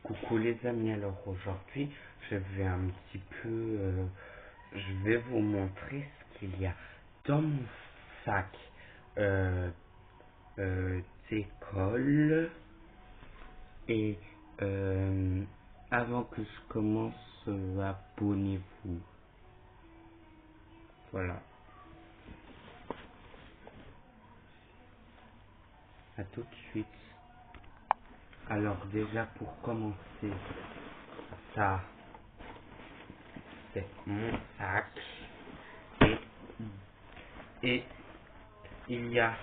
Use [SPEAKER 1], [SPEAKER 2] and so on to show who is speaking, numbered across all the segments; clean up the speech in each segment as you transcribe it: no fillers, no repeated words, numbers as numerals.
[SPEAKER 1] Coucou les amis, alors aujourd'hui je vais un petit peu, je vais vous montrer ce qu'il y a dans mon sac euh, d'école. Et avant que je commence, abonnez-vous. Voilà, à tout de suite. Alors déjà pour commencer, ça c'est mon sac et il y a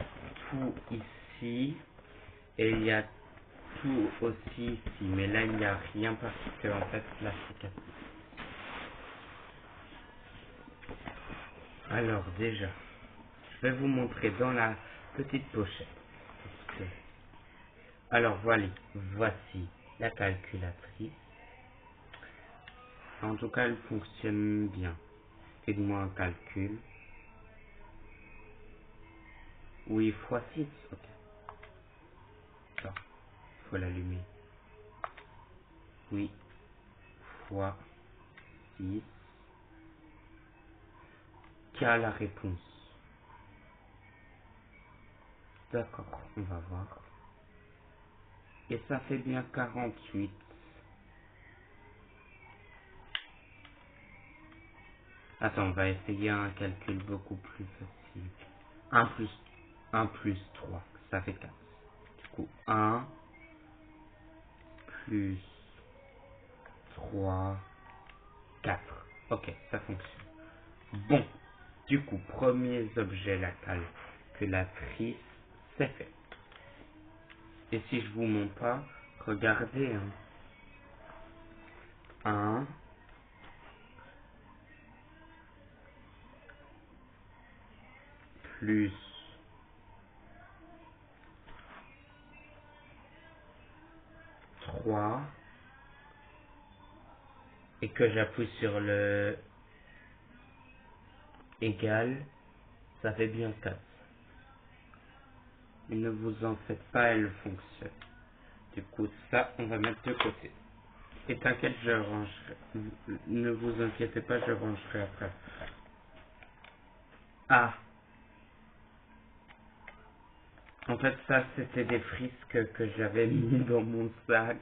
[SPEAKER 1] tout ici et il y a tout aussi ici, mais là il n'y a rien parce que en fait là c'est cassé. Alors déjà, je vais vous montrer dans la petite pochette. Alors voilà, voici la calculatrice. En tout cas elle fonctionne bien. Faites-moi un calcul. Oui, fois 6, ok. Ça, faut l'allumer. Oui, fois 6. Quelle la réponse? D'accord, on va voir. Et ça fait bien 48. Attends, on va essayer un calcul beaucoup plus facile. Un plus 3, ça fait 4. Du coup, 1 plus 3, 4. Ok, ça fonctionne. Bon, du coup, premier objet, la calculatrice, c'est fait. Et si je vous montre pas, regardez, hein. 1 plus 3 et que j'appuie sur le égal, ça fait bien 4. Mais ne vous en faites pas, elle fonctionne. Du coup, ça, on va mettre de côté. Et t'inquiète, je rangerai. Ne vous inquiétez pas, je rangerai après. Ah, en fait, ça, c'était des frisques que j'avais mis dans mon sac.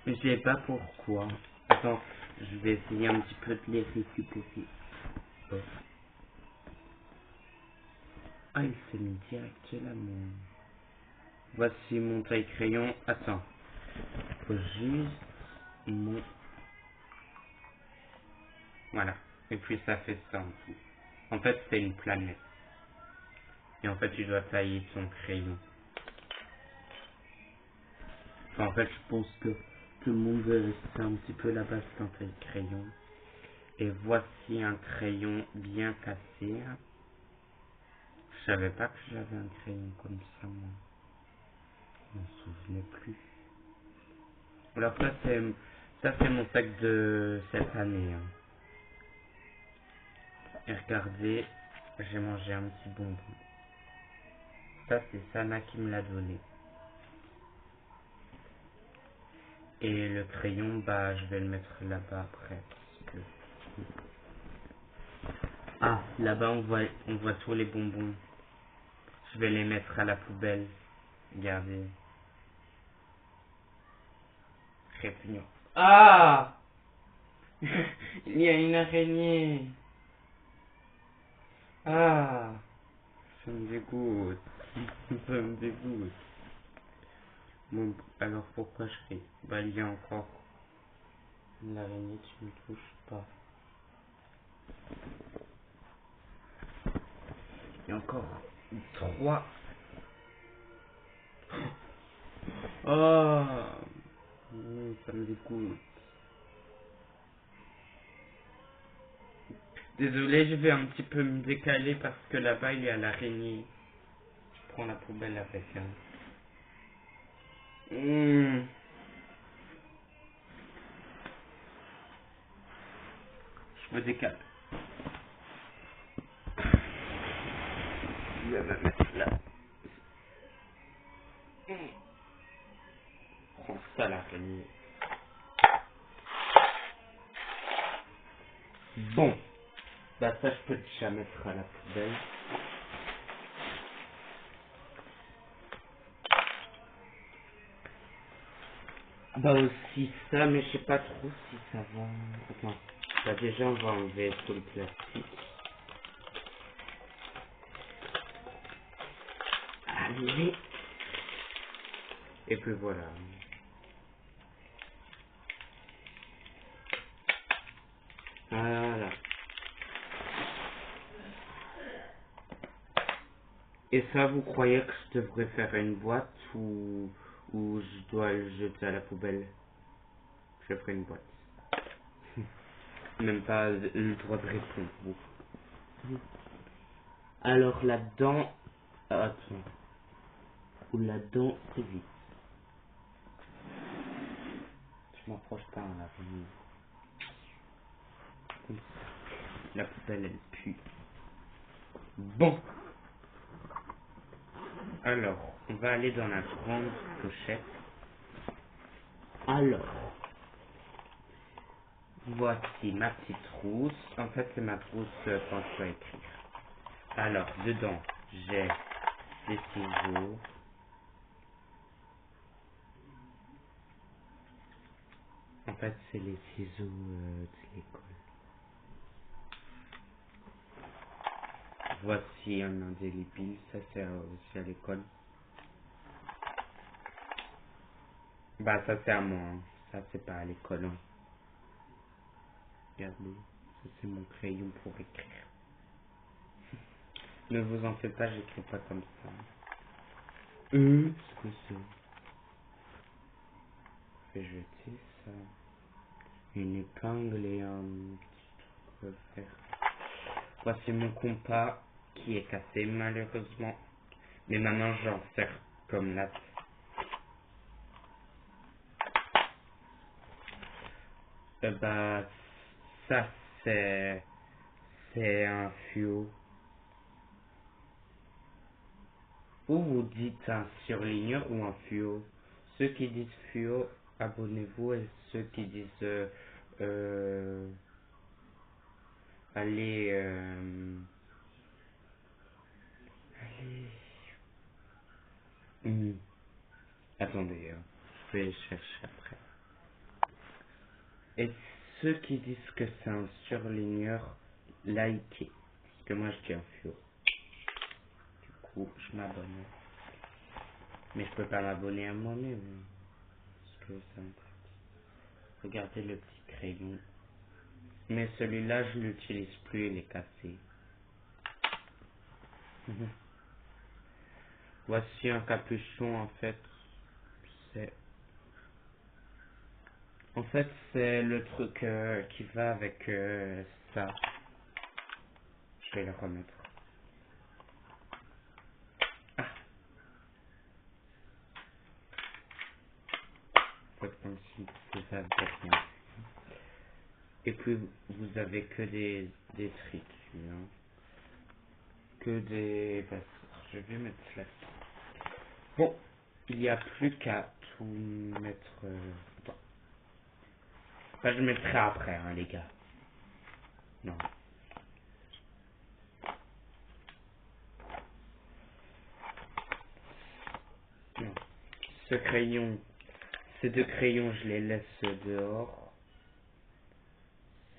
[SPEAKER 1] Mais je sais pas pourquoi. Attends, je vais essayer un petit peu de les récupérer. Oh. Ah, il s'est mis direct là, mon... Voici mon taille-crayon. Attends. Faut juste mon... Voilà. Et puis ça fait ça en tout. En fait, c'est une planète. Et en fait, tu dois tailler ton crayon. Enfin, en fait, je pense que tout le monde veut rester un petit peu la base d'un taille-crayon. Et voici un crayon bien cassé. Je savais pas que j'avais un crayon comme ça, moi. Je m'en souvenais plus. Alors ça c'est mon sac de cette année. Hein. Et regardez, j'ai mangé un petit bonbon. Ça c'est Sana qui me l'a donné. Et le crayon, bah je vais le mettre là-bas après. Parce que... Ah, là-bas on voit tous les bonbons. Je vais les mettre à la poubelle. Regardez. Répugnant. Ah il y a une araignée. Ah, ça me dégoûte. Ça me dégoûte. Bon, alors pourquoi je fais? Bah, il y a encore une araignée, tu ne touches pas. Il y a encore 3. Oh, ça me dégoûte. Désolé, je vais un petit peu me décaler parce que là-bas il y a l'araignée. Je prends la poubelle avec elle. Je me décale. Je vais me mettre là. prends ça l'araignée. Bon, bah ça je peux déjà mettre à la poubelle. Bah aussi ça, mais je sais pas trop si ça va... Attends, bah déjà on va enlever tout le plastique. Allez. Et puis voilà. Voilà. Et ça, vous croyez que je devrais faire une boîte ou je dois le jeter à la poubelle? Je ferai une boîte. Même pas le droit de répondre. Vous. Alors là-dedans... Attends. Ou là-dedans, c'est vite. Je m'approche pas en l'araignée. Comme ça. La poubelle, elle pue. Bon. Alors, on va aller dans la grande pochette. Alors, voici ma petite trousse. En fait, c'est ma trousse quand je dois écrire. Alors, dedans, j'ai des ciseaux. En fait, c'est les ciseaux de l'école. Voici un indélébile. Ça sert aussi à l'école. Bah, ça c'est à moi. Hein. Ça, c'est pas à l'école. Hein. Regardez. Ça, c'est mon crayon pour écrire. Ne vous en faites pas, j'écris pas comme ça. Ce que c'est. Je vais jeter ça. Une épingle et un petit truc à faire. Voici mon compas qui est cassé malheureusement. Mais maintenant j'en sers comme latte. Bah ça c'est un fluo. Ou vous dites un surligneur ou un fluo. Ceux qui disent fluo, abonnez-vous, et ceux qui disent allez allez attendez, je vais chercher après. Et ceux qui disent que c'est un surligneur, likez. Parce que moi je dis un fluo. Du coup, je m'abonne. Mais je peux pas m'abonner à moi-même. Parce que ça me... Regardez le petit crayon. Mais celui-là, je l'utilise plus, il est cassé. Voici un capuchon, en fait. C'est... En fait, c'est le truc qui va avec ça. Je vais le remettre. Ah, c'est comme si ça avait rien. Et puis, vous avez que des tricks, hein. Que des... bah, je vais mettre là. Bon, il n'y a plus qu'à tout mettre... bon. Enfin, je mettrai après, hein, les gars. Non. Non. Ce crayon, ces deux crayons, je les laisse dehors.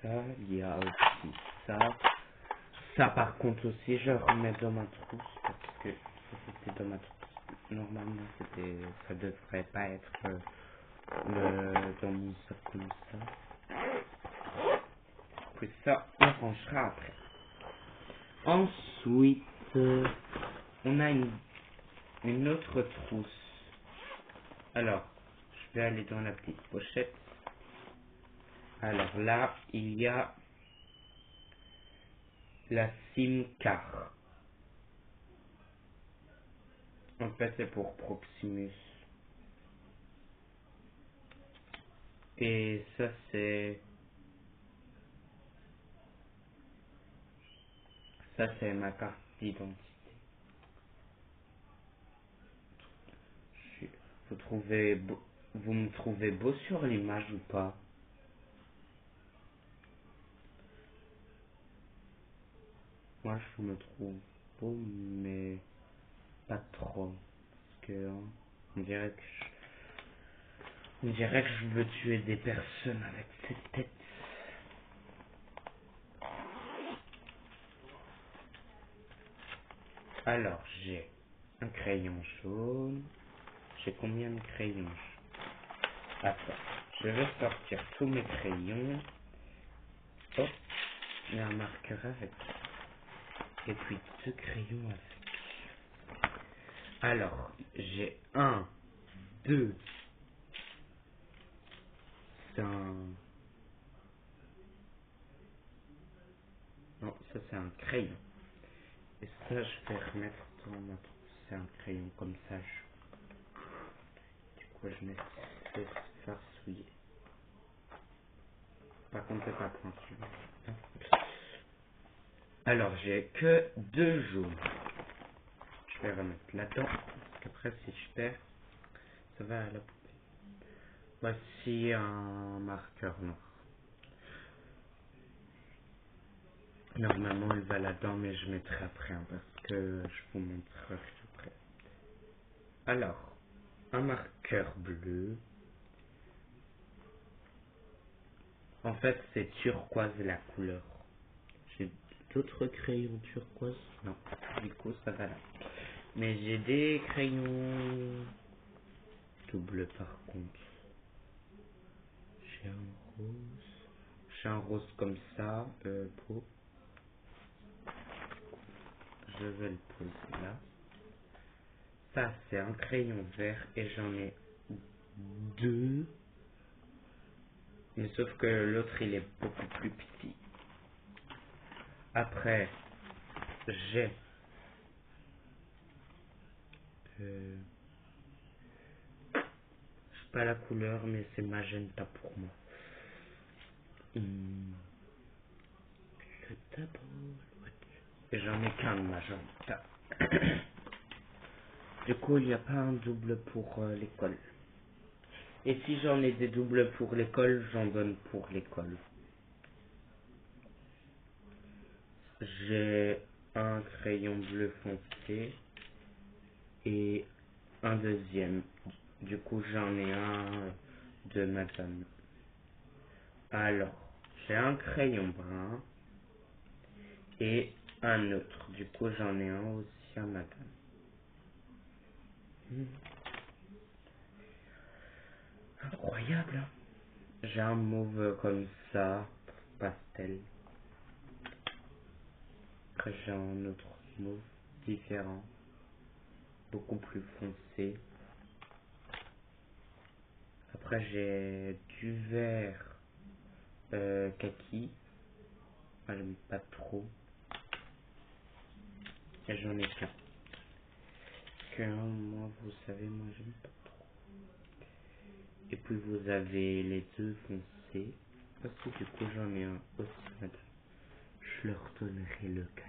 [SPEAKER 1] Ça, il y a aussi ça. Ça, par contre, aussi, je remets dans ma trousse parce que ça, c'était dans ma trousse. Normalement, ça devrait pas être dans mon sac comme ça. Puis ça, on rangera après. Ensuite, on a une autre trousse. Alors, je vais aller dans la petite pochette. Alors là, il y a la SIM card. En fait, c'est pour Proximus. Et ça, c'est... Ça, c'est ma carte d'identité. Vous trouvez vous me trouvez beau sur l'image ou pas? Moi, je me trouve beau, mais pas trop. Parce que on dirait que je veux tuer des personnes avec cette tête. Alors, j'ai un crayon jaune. J'ai combien de crayons? Attends, je vais sortir tous mes crayons. Hop, il y a un marqueur avec. Et puis deux crayons avec. Alors, j'ai un, deux, c'est un... Non, ça c'est un crayon. Et ça, je vais remettre dans ma trousse. C'est un crayon comme ça. Du coup, je mets ça faire souiller. Par contre, c'est pas pointu. Alors, j'ai que deux jaunes. Je vais remettre là-dedans. Parce qu'après, si je perds, ça va à la poubelle. Voici un marqueur noir. Normalement, il va là-dedans, mais je mettrai après, hein, parce que je vous montrerai après. Alors, un marqueur bleu. En fait, c'est turquoise la couleur. J'ai d'autres crayons turquoise? Non, du coup, ça va là. Mais j'ai des crayons doubles par contre. J'ai un rose. J'ai un rose comme ça, beau. Je vais le poser là. Ça, c'est un crayon vert et j'en ai deux. Mais sauf que l'autre, il est beaucoup plus petit. Après, j'ai... je sais pas la couleur, mais c'est magenta pour moi. Le tableau... Et j'en ai qu'un de magenta. Du coup, il n'y a pas un double pour l'école. Et si j'en ai des doubles pour l'école, j'en donne pour l'école. J'ai un crayon bleu foncé et un deuxième. Du coup, j'en ai un de madame. Alors, j'ai un crayon brun et un autre. Du coup, j'en ai un aussi à madame. Incroyable, hein. J'ai un mauve comme ça, pastel. Après, j'ai un autre mauve différent, beaucoup plus foncé. Après, j'ai du vert kaki. Moi, j'aime pas trop. Et j'en ai qu'un. Moi, vous savez, moi, j'aime pas trop. Et puis, vous avez les deux foncés. Parce que du coup, j'en ai un aussi, madame. Je leur donnerai le cassé.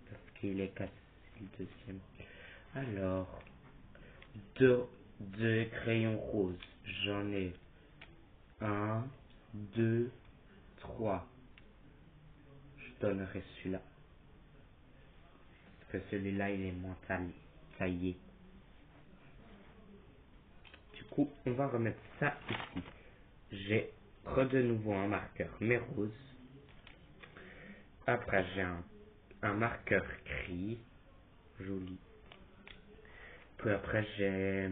[SPEAKER 1] Parce qu'il est cassé, le deuxième. Alors, deux crayons roses. J'en ai un, deux, trois. Je donnerai celui-là. Parce que celui-là, il est moins taillé. Du coup, on va remettre ça ici. J'ai de nouveau un marqueur, mais rose. Après, j'ai un marqueur gris. Joli. Puis après, j'ai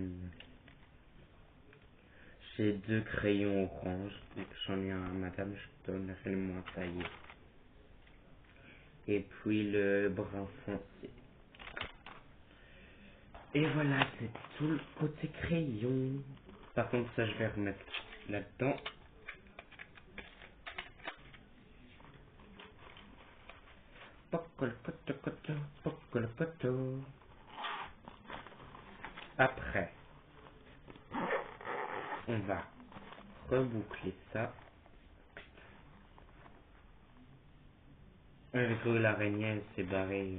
[SPEAKER 1] deux crayons orange. J'en ai un à madame, je donnerai le moins taillé. Et puis le brun foncé. Et voilà, c'est tout le côté crayon. Par contre, ça, je vais remettre là-dedans. Après, on va reboucler ça. J'ai cru que l'araignée, elle s'est barrée.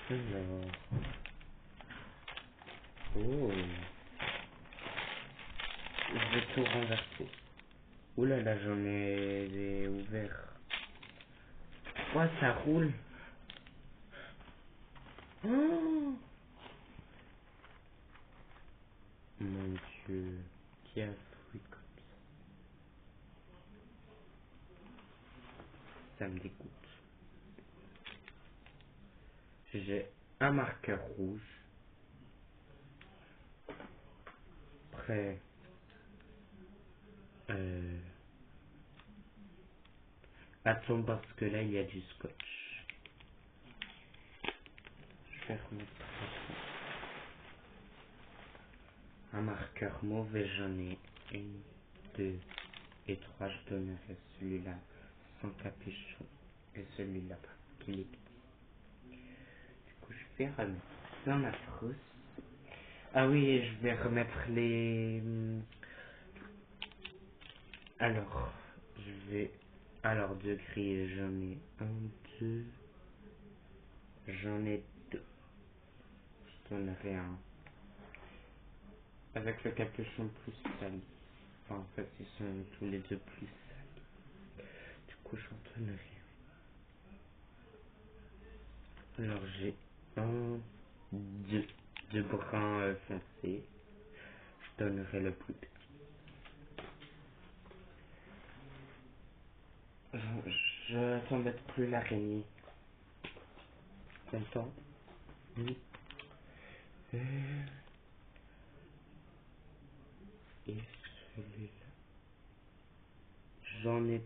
[SPEAKER 1] Alors. Oh. Je vais tout renverser. Ouh là là, j'en ai des ouverts. Oh, ça roule. Oh mon Dieu. Qui a fruit comme ça? Ça me dégoûte. J'ai un marqueur rouge. Prêt. Attends, parce que là, il y a du scotch. Je vais remettre un marqueur mauvais. J'en ai une, deux et trois. Je donnerai celui-là sans capuchon et celui-là parce qu'il est petit. Du coup, je vais remettre dans la trousse. Ah oui, et je vais remettre les... Alors, je vais... Alors, de gris, j'en ai un, deux... J'en ai deux. Je donnerai un. Avec le capuchon plus sali. Enfin, en fait, ils sont tous les deux plus salis. Du coup, j'en donnerai un. Alors, j'ai un, deux, deux bruns foncés. Je donnerai le plus petit. Je t'embête plus l'araignée. Content? Oui. Et celui-là. J'en ai...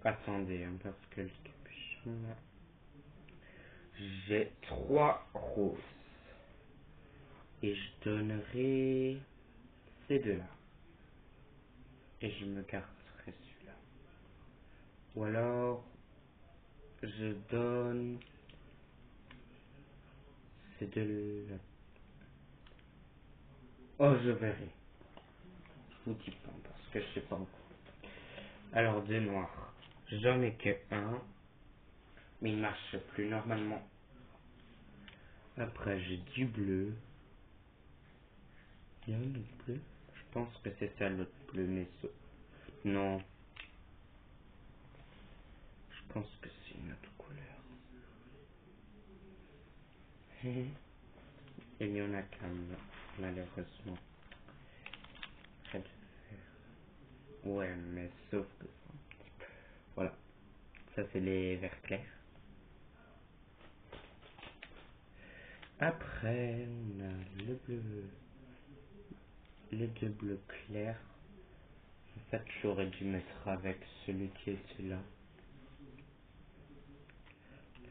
[SPEAKER 1] Attendez, hein, parce que le capuchon là... J'ai trois roses. Et je donnerai ces deux-là. Et je me garderai celui-là. Ou alors, je donne ces deux-là. Oh, je verrai. Je vous dis pas, parce que je sais pas encore. Alors, deux noirs. J'en ai que un. Mais il marche plus normalement. Après, j'ai du bleu. Il y a un autre bleu. Je pense que c'est ça l'autre bleu, mais ça... Non. Je pense que c'est une autre couleur. Il y en a qu'un, malheureusement. Red vert. Ouais, mais sauf que... Voilà. Ça, c'est les verts clairs. Après, on a le bleu. Les deux bleus clairs. En fait, j'aurais dû mettre avec celui qui était là.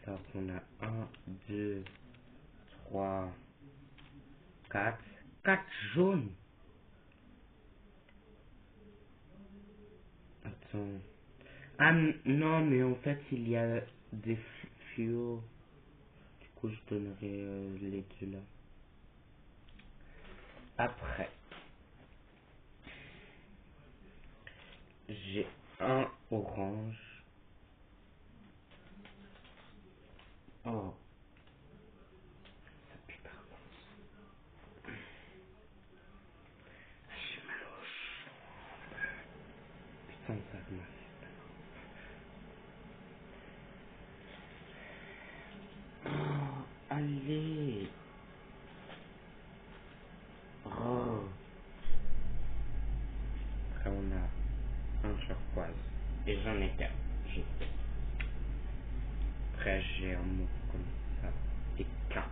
[SPEAKER 1] Alors, on a un, deux, trois, quatre. Quatre jaunes. Attends. Ah non, mais en fait, il y a des fluos. Du coup, je donnerai les deux là. Après, j'ai un orange. Oh, ça pue par contre. J'ai mal au chaud. Putain, ça me fait. Oh, allez. Oh. Après, on a un turquoise. Et j'en ai quatre. J'ai fait. Après, j'ai un mot comme ça. Et qu'un.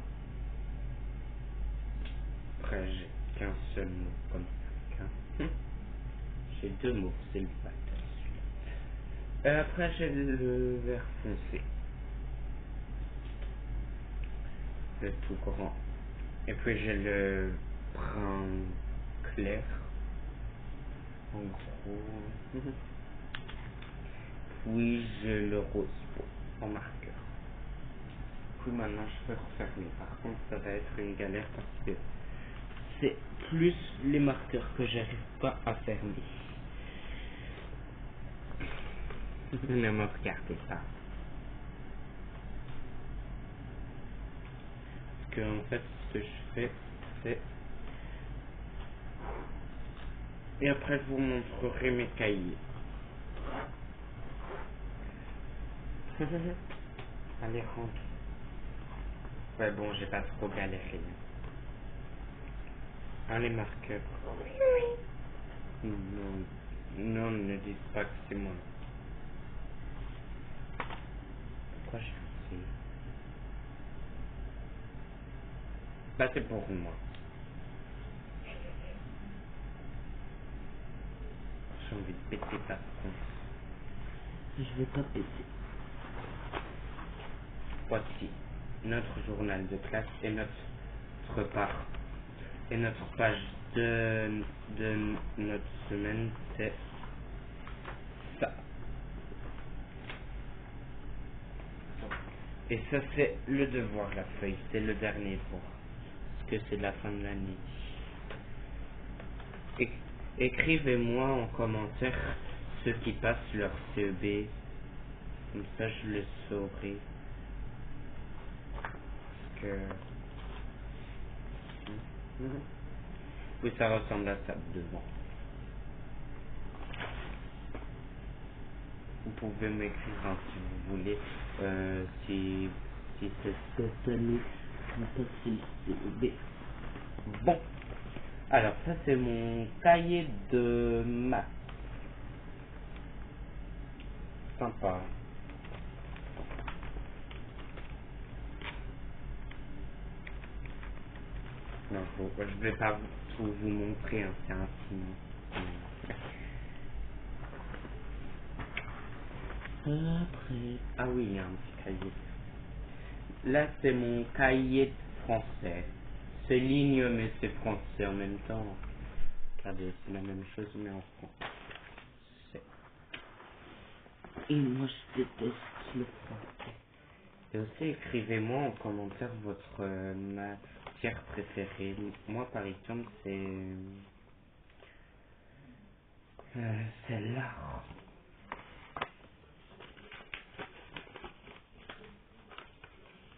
[SPEAKER 1] Après, j'ai qu'un seul mot comme ça. Qu'un. J'ai deux mots, c'est le bâtard celui-là. Après, j'ai le vert foncé. Le tout grand. Et puis, j'ai le brun clair. En gros. Oui, j'ai le rose en marqueur. Puis maintenant, je peux refermer. Par contre, ça va être une galère parce que c'est plus les marqueurs que j'arrive pas à fermer. Ne me regardez pas. que en fait ce que je fais c'est... Et après je vous montrerai mes cahiers. Allez, rentre. Ouais bon, j'ai pas trop galéré. Ah, les marqueurs. Non, non, ne dites pas que c'est moi. Pourquoi je fais ça? Bah c'est pour moi. J'ai envie de péter par contre. Je vais pas péter. Voici notre journal de classe et notre part. Et notre page de notre semaine, c'est ça. Et ça, c'est le devoir, la feuille. C'est le dernier devoir. Parce que c'est la fin de l'année. Écrivez-moi en commentaire ceux qui passent leur CEB. Comme ça, je le saurai. Parce que... Oui, ça ressemble à ça devant. Vous pouvez m'écrire hein, si vous voulez. Si c'est cette année, comme ça c'est le CEB. Bon. Alors, ça c'est mon cahier de maths. Sympa. Non, je vais pas tout vous montrer, hein, c'est intime. Après... Ah oui, il y a un petit cahier. Là, c'est mon cahier de français. C'est ligne, mais c'est français en même temps. Regardez, c'est la même chose, mais en français. Et moi, je déteste le français. Et aussi, écrivez-moi en commentaire votre matière préférée. Moi, par exemple, c'est l'art.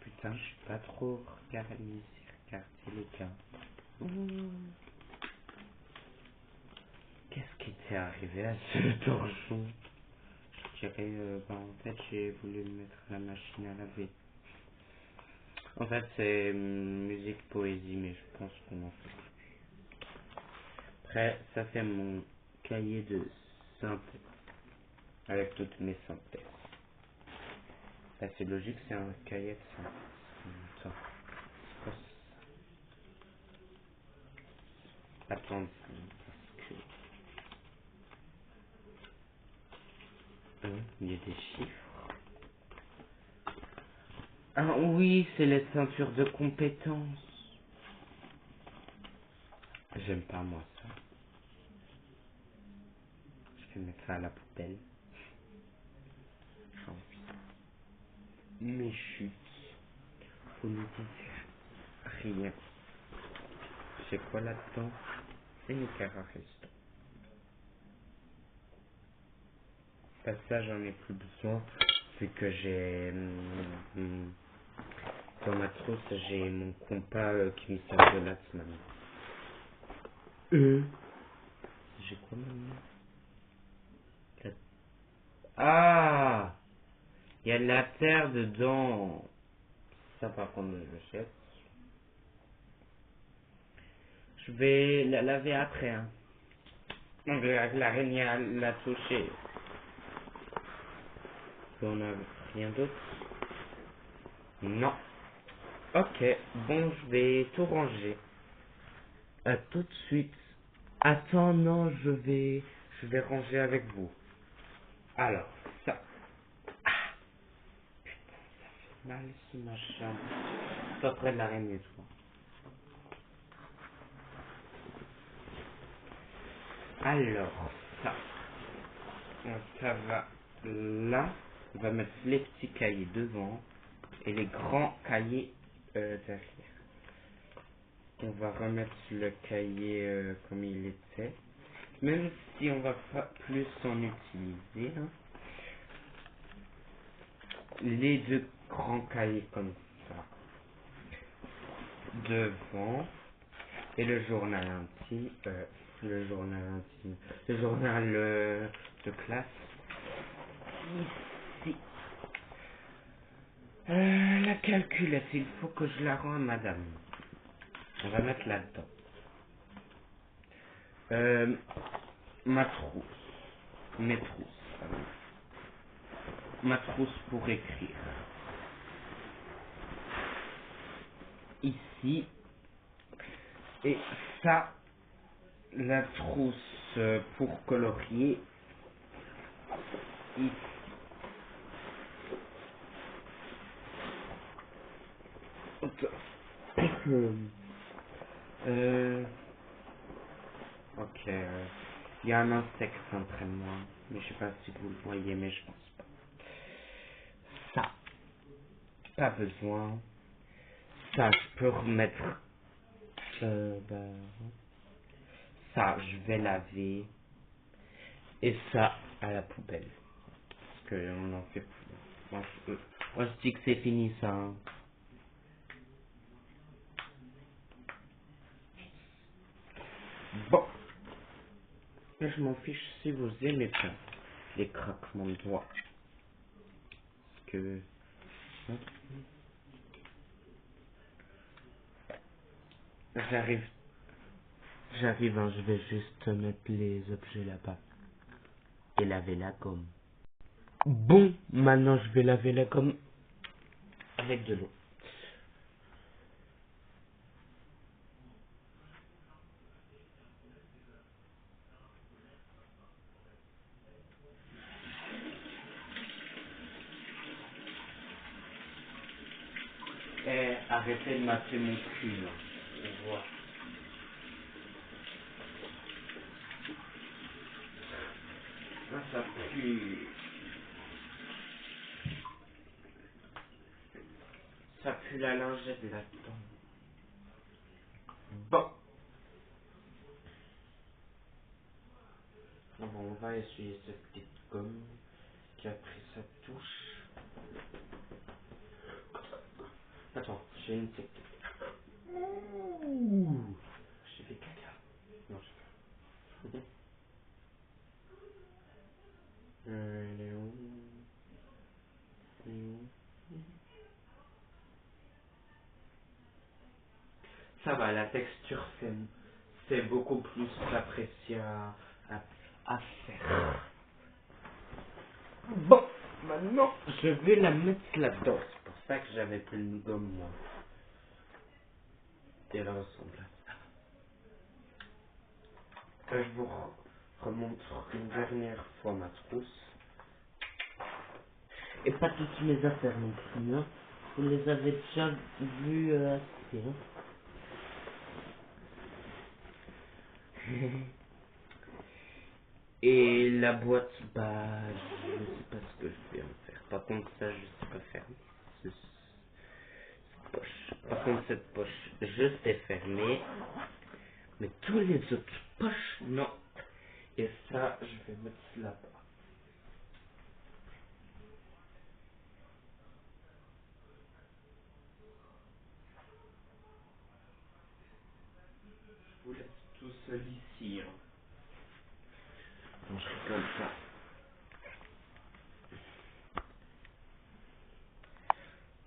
[SPEAKER 1] Putain, je suis pas trop regardé les gars. Qu'est-ce qui t'est arrivé à ce torchon? Je dirais, en fait, j'ai voulu mettre la machine à laver. En fait, c'est musique poésie, mais je pense qu'on en fait. Après, ça c'est mon cahier de synthèse, avec toutes mes synthèses. Là, c'est logique, c'est un cahier de synthèse. Attends, c'est quoi ça? Attends, parce que... il y a des chiffres. Ah oui, c'est les ceintures de compétences. J'aime pas moi ça. Je vais mettre ça à la poubelle. J'ai envie. Mes chutes. Faut nous dire rien. C'est quoi là-dedans? C'est une carreste. Ça, j'en ai plus besoin. Vu que j'ai... dans ma trousse, j'ai mon compas qui me sert de la semaine. J'ai quoi maintenant? Ah! Il y a de la terre dedans. Ça, par contre, je le jette. Je vais la laver après. Hein. Donc, l'araignée l'a touché. On a rien d'autre? Non. Ok. Bon, je vais tout ranger. À tout de suite. Attends, non, je vais ranger avec vous. Alors, ça. Ah, mal ici, machin. Pas près de l'araignée, toi. Alors, ça. Ça va là. On va mettre les petits cahiers devant et les grands cahiers derrière. On va remettre le cahier comme il était. Même si on va pas plus en utiliser. Hein. Les deux grands cahiers comme ça. devant et le journal intime, le journal intime, le journal de classe ici. La calculette, il faut que je la rende à madame. On va mettre là-dedans. Ma trousse, mes trousses, pardon. Ma trousse pour écrire. Ici. Et ça, la trousse pour colorier. Ici. Ok. Il y a un insecte entre moi. Mais je sais pas si vous le voyez, mais je pense pas. Ça, pas besoin. Ça, je peux remettre. Ça, je vais laver. Et ça, à la poubelle. Parce qu'on en fait plus. Moi, je dis que c'est fini, ça. Hein. Bon. Mais je m'en fiche si vous aimez bien les craquements de doigts. Parce que... hein, J'arrive. J'arrive, hein, je vais juste mettre les objets là-bas. Et laver la gomme. Bon, maintenant je vais laver la gomme avec de l'eau. Eh, arrêtez de masser mon cul, là. On voit. Ah, ça pue. Ça pue la lingette là-dedans. Bon. Ah bon, on va essuyer cette petite gomme qui a pris sa touche. Attends, j'ai une technique. Ouh. J'ai fait caca. Non, je sais pas. Elle est où? Elle est où? Ça va, la texture c'est beaucoup plus apprécié à, à faire. Bon, maintenant je vais la mettre là-dedans. C'est pour ça que j'avais pris une gomme moi. Et elle ressemble à ça. Je vous remontre une dernière fois ma trousse. Et pas toutes mes affaires non plus. Hein. Vous les avez déjà vues assez. Hein. Et la boîte, bah, je sais pas ce que je vais en faire. Par contre, ça, je sais pas faire. Ce- Cette poche. Par contre, cette poche, je sais fermer. Mais tous les autres poches, non. Et ça, je vais mettre là-bas. Je vous laisse tout seul ici. Hein. Non, je rigole pas.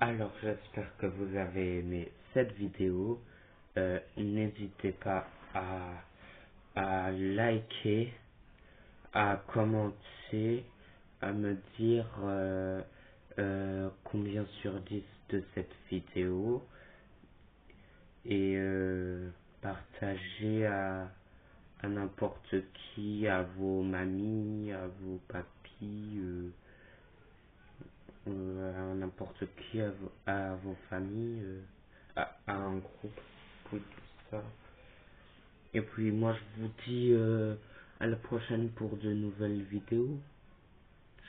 [SPEAKER 1] Alors, j'espère que vous avez aimé cette vidéo. N'hésitez pas à liker, à commenter, à me dire combien sur 10 de cette vidéo et partager à n'importe qui, à vos mamies, à vos papis, à n'importe qui, à vos familles, à un groupe, oui, tout ça. Et puis moi je vous dis à la prochaine pour de nouvelles vidéos.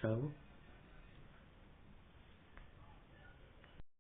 [SPEAKER 1] Ciao.